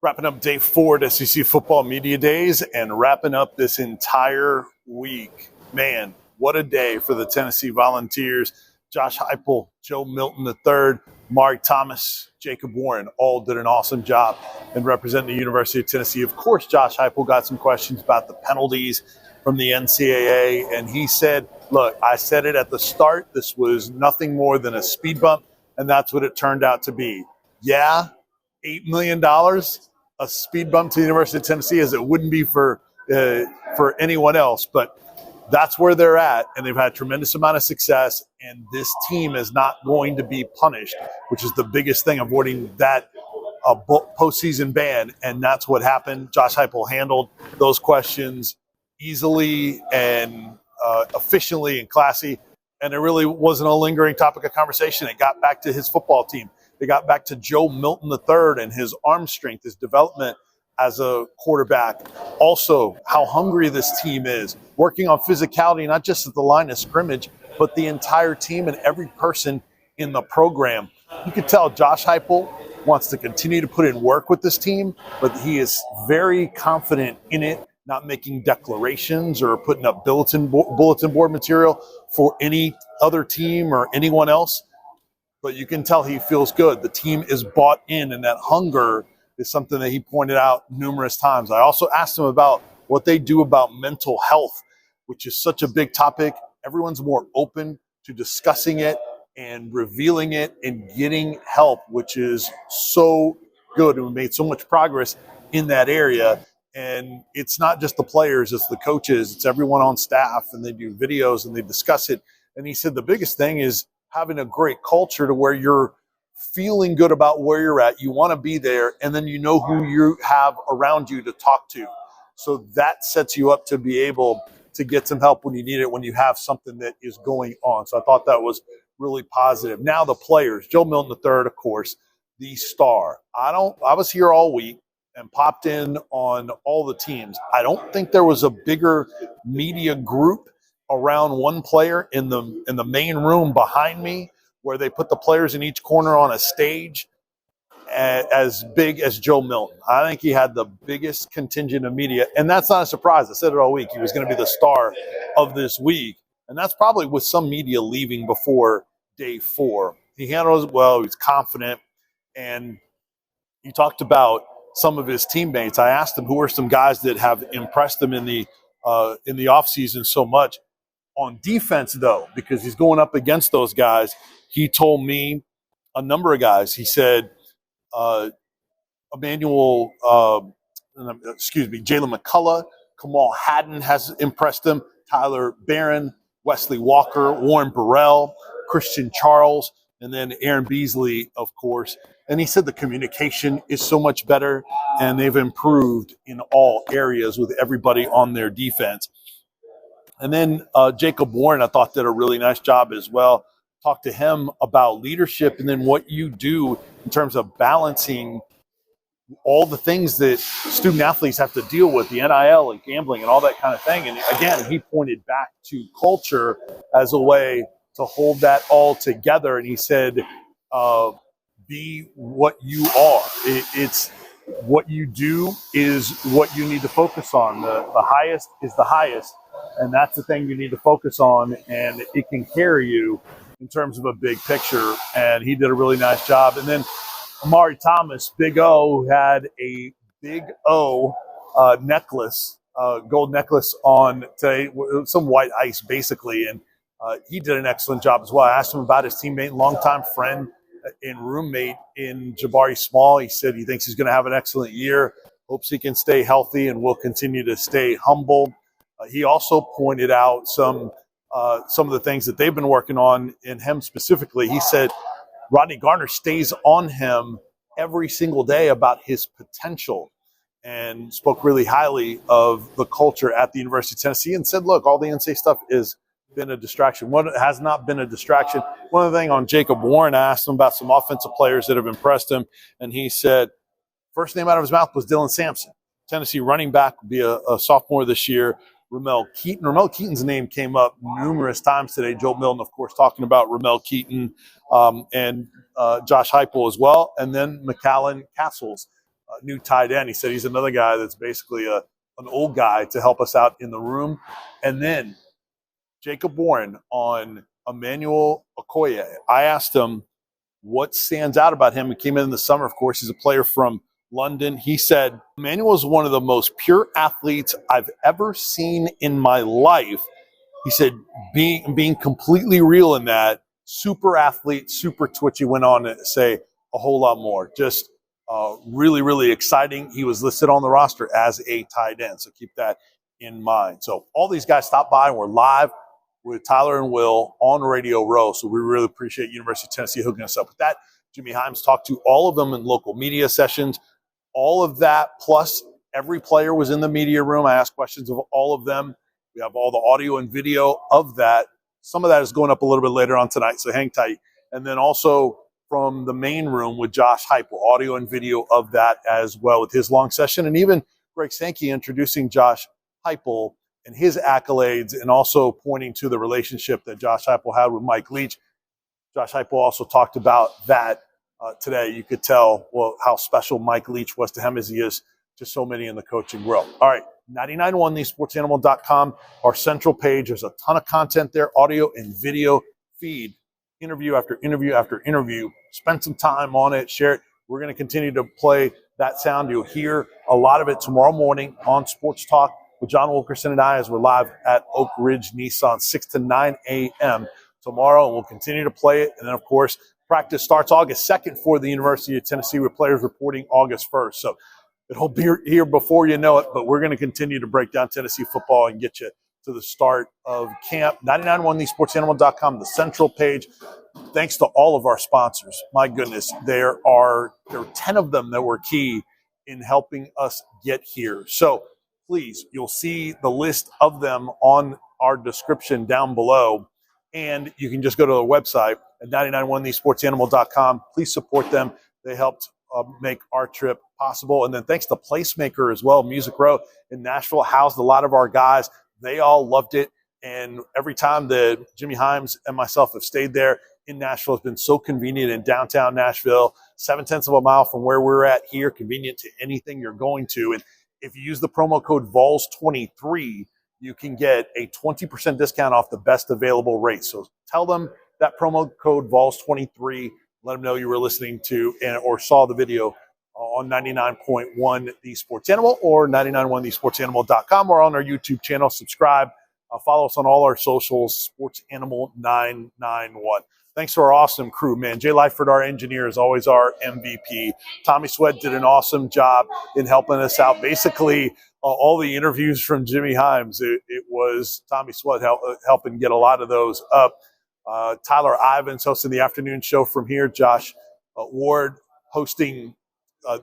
Wrapping up day 4 at SEC Football Media Days and wrapping up this entire week. Man, what a day for the Tennessee Volunteers. Josh Heupel, Joe Milton III, Mark Thomas, Jacob Warren all did an awesome job in representing the University of Tennessee. Of course, Josh Heupel got some questions about the penalties from the NCAA, and he said, look, I said it at the start, this was nothing more than a speed bump, and that's what it turned out to be. Yeah, $8 million, a speed bump to the University of Tennessee, as it wouldn't be for anyone else, but that's where they're at, and they've had a tremendous amount of success, and this team is not going to be punished, which is the biggest thing, avoiding that postseason ban, and that's what happened. Josh Heupel handled those questions easily and efficiently and classy, and it really wasn't a lingering topic of conversation. It got back to his football team. They got back to Joe Milton III and his arm strength, his development as a quarterback. Also, how hungry this team is, working on physicality, not just at the line of scrimmage, but the entire team and every person in the program. You can tell Josh Heupel wants to continue to put in work with this team, but he is very confident in it, not making declarations or putting up bulletin board material for any other team or anyone else. But you can tell he feels good. The team is bought in, and that hunger is something that he pointed out numerous times. I also asked him about what they do about mental health, which is such a big topic. Everyone's more open to discussing it and revealing it and getting help, which is so good. And we made so much progress in that area. And it's not just the players, it's the coaches, it's everyone on staff, and they do videos and they discuss it. And he said the biggest thing is having a great culture to where you're feeling good about where you're at. You want to be there, and then you know who you have around you to talk to. So that sets you up to be able to get some help when you need it, when you have something that is going on. So I thought that was really positive. Now the players, Joe Milton III, of course, the star. I was here all week and popped in on all the teams. I don't think there was a bigger media group around one player in the main room behind me, where they put the players in each corner on a stage, as big as Joe Milton. I think he had the biggest contingent of media, and that's not a surprise. I said it all week. He was going to be the star of this week, and that's probably with some media leaving before day 4. He handled it well. He was confident, and he talked about some of his teammates. I asked him who are some guys that have impressed him in the offseason so much. On defense, though, because he's going up against those guys, he told me a number of guys. He said Jalen McCullough, Kamal Haddon has impressed him, Tyler Barron, Wesley Walker, Warren Burrell, Christian Charles, and then Aaron Beasley, of course. And he said the communication is so much better, and they've improved in all areas with everybody on their defense. And then Jacob Warren, I thought, did a really nice job as well. Talked to him about leadership and then what you do in terms of balancing all the things that student athletes have to deal with, the NIL and gambling and all that kind of thing. And again, he pointed back to culture as a way to hold that all together. And he said, be what you are. It's what you do is what you need to focus on. The highest is the highest. And that's the thing you need to focus on, and it can carry you in terms of a big picture. And he did a really nice job. And then Amari Thomas, Big O, had a Big O necklace, gold necklace on today, some white ice basically. And he did an excellent job as well. I asked him about his teammate, longtime friend and roommate in Jabari Small. He said he thinks he's going to have an excellent year, hopes he can stay healthy and will continue to stay humble. He also pointed out some of the things that they've been working on in him specifically. He said Rodney Garner stays on him every single day about his potential, and spoke really highly of the culture at the University of Tennessee, and said, look, all the NCAA stuff has been a distraction. What has not been a distraction? One other thing on Jacob Warren, I asked him about some offensive players that have impressed him, and he said first name out of his mouth was Dylan Sampson. Tennessee running back, will be a sophomore this year. Ramel Keaton. Ramel Keaton's name came up numerous times today. Joe Milton, of course, talking about Ramel Keaton and Josh Heupel as well. And then McAllen Castles, new tight end. He said he's another guy that's basically an old guy to help us out in the room. And then Jacob Warren on Emmanuel Okoye. I asked him what stands out about him. He came in the summer, of course. He's a player from London. He said, Emmanuel is one of the most pure athletes I've ever seen in my life. He said, being completely real in that, super athlete, super twitchy, went on to say a whole lot more. Just really, really exciting. He was listed on the roster as a tight end, so keep that in mind. So all these guys stopped by, and we're live with Tyler and Will on Radio Row, so we really appreciate University of Tennessee hooking us up with that. Jimmy Himes talked to all of them in local media sessions. All of that, plus every player was in the media room. I asked questions of all of them. We have all the audio and video of that. Some of that is going up a little bit later on tonight, so hang tight. And then also from the main room with Josh Heupel, audio and video of that as well with his long session. And even Greg Sankey introducing Josh Heupel and his accolades, and also pointing to the relationship that Josh Heupel had with Mike Leach. Josh Heupel also talked about that today. You could tell, well, how special Mike Leach was to him as he is to so many in the coaching world. All right, 991thesportsanimal.com, our central page. There's a ton of content there, audio and video feed, interview after interview after interview. Spend some time on it, share it. We're going to continue to play that sound. You'll hear a lot of it tomorrow morning on Sports Talk with John Wilkerson and I, as we're live at Oak Ridge Nissan, 6 to 9 a.m. tomorrow. We'll continue to play it. And then, of course, practice starts August 2nd for the University of Tennessee, with players reporting August 1st. So it'll be here before you know it, but we're going to continue to break down Tennessee football and get you to the start of camp. 991thesportsanimal.com, the central page. Thanks to all of our sponsors. My goodness, there are 10 of them that were key in helping us get here. So please, you'll see the list of them on our description down below. And you can just go to the website at 991thesportsanimal.com. Please support them. They helped make our trip possible. And then thanks to Placemaker as well. Music Row in Nashville housed a lot of our guys. They all loved it. And every time that Jimmy Himes and myself have stayed there in Nashville, it's been so convenient in downtown Nashville, 0.7 of a mile from where we're at here, convenient to anything you're going to. And if you use the promo code VOLS23, you can get a 20% discount off the best available rate. So tell them that promo code VOLS23. Let them know you were listening to or saw the video on 99.1 The Sports Animal or 991thesportsanimal.com, or on our YouTube channel. Subscribe. Follow us on all our socials, Sports Animal 991. Thanks to our awesome crew, man. Jay Lightford, our engineer, is always our MVP. Tommy Sweat did an awesome job in helping us out. Basically, all the interviews from Jimmy Himes, it was Tommy Sweat helping get a lot of those up. Tyler Ivins hosting the afternoon show from here. Josh Ward hosting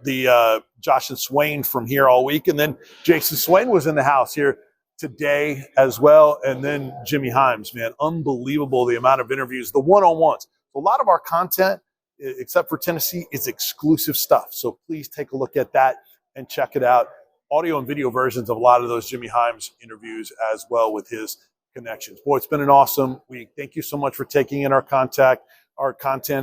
the Josh and Swain from here all week. And then Jason Swain was in the house here today as well. And then Jimmy Himes, man, unbelievable the amount of interviews, the one-on-ones. A lot of our content, except for Tennessee, is exclusive stuff. So please take a look at that and check it out. Audio and video versions of a lot of those Jimmy Himes interviews as well with his connections. Boy, it's been an awesome week. Thank you so much for taking in our content,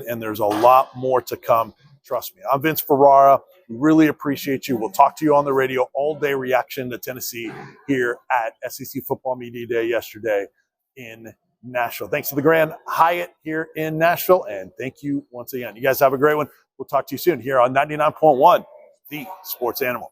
and there's a lot more to come. Trust me. I'm Vince Ferrara. We really appreciate you. We'll talk to you on the radio all day. Reaction to Tennessee here at SEC Football Media Day yesterday in Nashville. Thanks to the Grand Hyatt here in Nashville, and thank you once again. You guys have a great one. We'll talk to you soon here on 99.1 The Sports Animal.